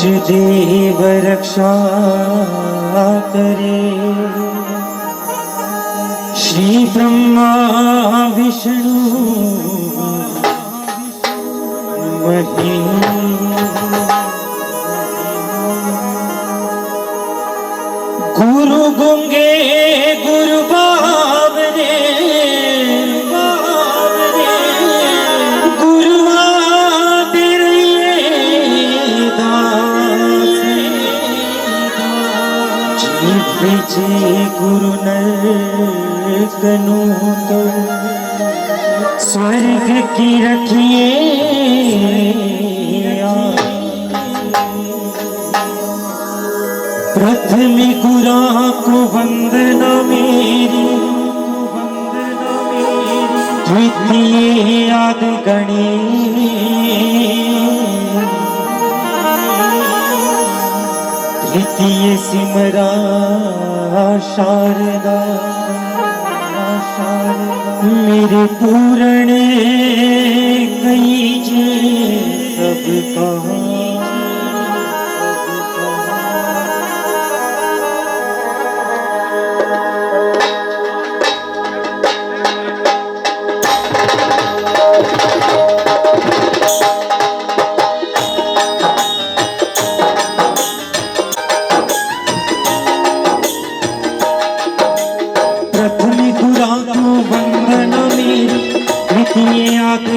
मुझ देव रक्षा करे। श्री ब्रह्मा विष्णु महेश, गुरु गुंगे गुरु बावरे, गुरुआ तेरे दास, जी गुरु नरकनु तो स्वर्ग की रखिए। प्रथम गुरा को वंदना मेरी, द्वितीय आदि गणेश, तृतीय सिमरा शारदा, मेरे पूरण कई जे सब कहा।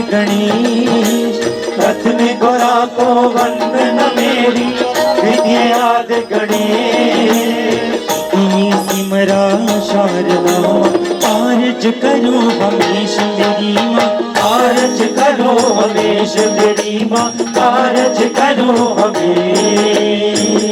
गणेश प्रथम गोरा को वंदन मेरी, द्वितीय आदि गणेश, सिमरा शारदा, आरज करो हमेश मेरी माँ, आरज करो हमेश मेरी माँ, आरज करो हमेश।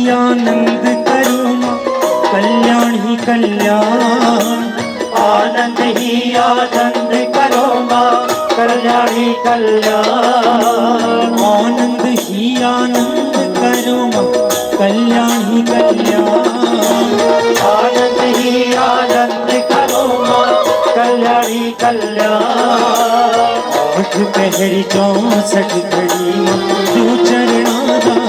आनंद करो माँ, कल्याण ही कल्याण, आनंद ही आनंद करो माँ, कल्याण ही कल्याण, आनंद ही आनंद करो माँ, कल्याण ही कल्याण, आनंद ही आनंद करो माँ, कल्याण ही कल्याण। आठ पहर 64 घड़ी माँ, तू चरणा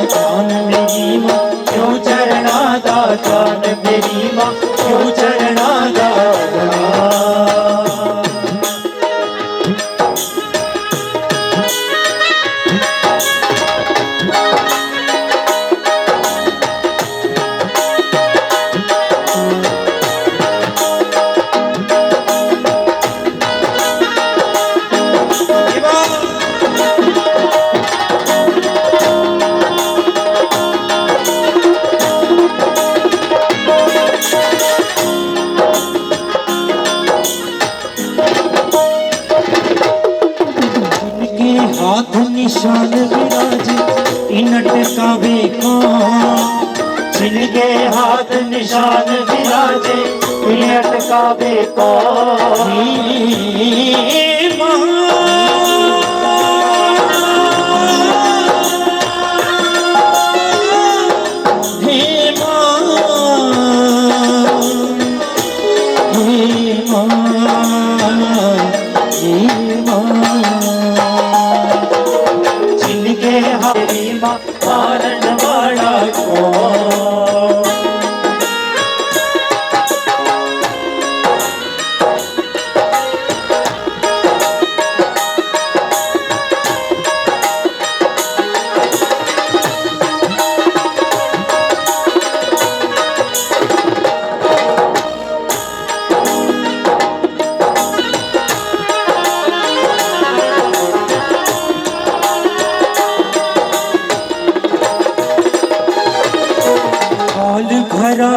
दान मेरी माँ, क्यों चरणा दान मेरी माँ, क्यों चरणा दान। हाथ निशान विराज इनट कावे कौन, जिनके हाथ निशान विराजे इनट कावे कौन। मारण वाला को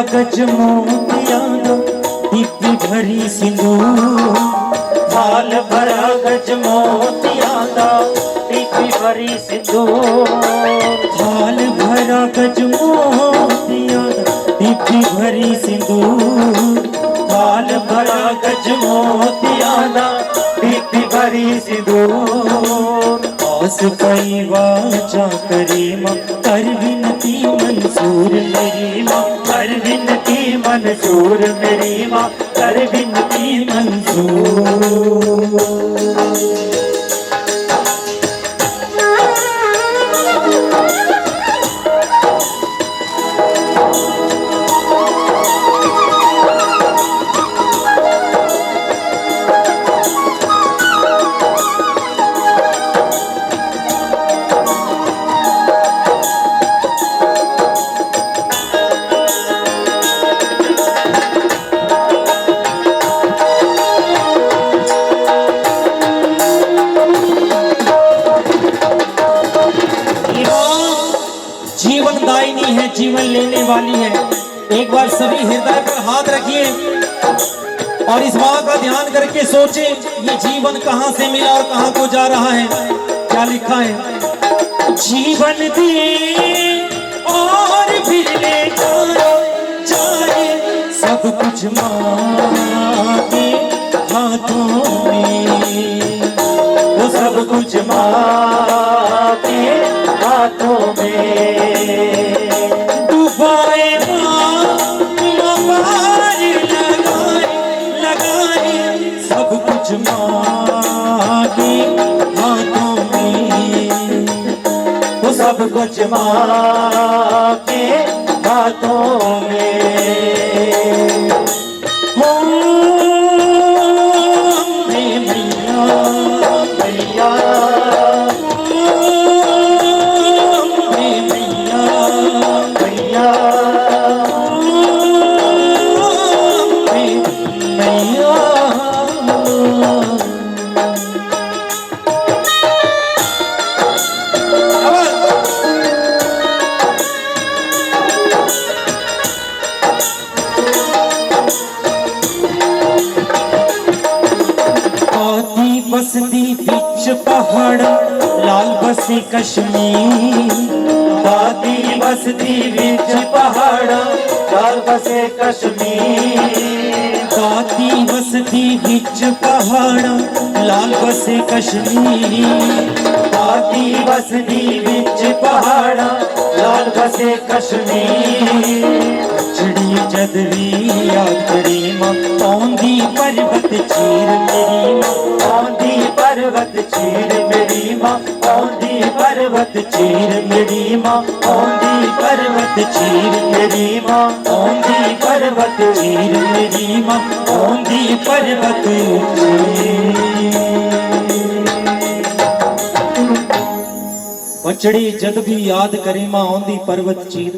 गज मोतियाना दिव्य भरी सिंदूर, थाल भरा गज मोतियाना दिव्य भरी सिंदूर, थाल भरा गज मोतियाना भरी सिंदूर थाल भरा गज मोतिया दा दीप्ति भरी सिंदूर आस पई वाचा करी मां कर विनती मंजूर मेरी मां कर विनती मंजूर मेरी मां कर विनती मंजूर। जीवन दायिनी है, जीवन लेने वाली है। एक बार सभी हृदय पर हाथ रखिए और इस माँ का ध्यान करके सोचे ये जीवन कहाँ से मिला और कहाँ को जा रहा है। क्या लिखा है? जीवन दे और फिर ले जाए सब कुछ माँ के हाथों में, वो सब कुछ माँ के हाथों में डुबाए लगाए सब कुछ माँ के हाथों में, वो सब कुछ माँ के हाथों में। हो मैया मैया बसती बिच पहाड़ लाल बसे कश्मीर, दादी बसती बिच पहाड़ लाल बसे कश्मीर, दादी बसती बिच पहाड़ लाल बसे कश्मीर, दादी बसती बिच पहाड़ लाल बसे कश्मीर। चिड़ी जद भी याद करी मां औंदी पर्वत चीर मेरी मां औंदी पर्वत चीर मेरी मां औंदी पर्वत चीर मेरी मां औंदी पर्वत चीर मेरी मां औंदी पर्वत चीर मेरी मां औंदी पर्वत चीर। बचड़ी जद भी याद करे मां औंदी पर्वत चीर।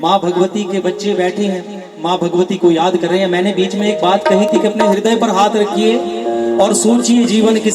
माँ भगवती के बच्चे बैठे हैं, माँ भगवती को याद कर रहे हैं। मैंने बीच में एक बात कही थी कि अपने हृदय पर हाथ रखिए और सोचिए जीवन किस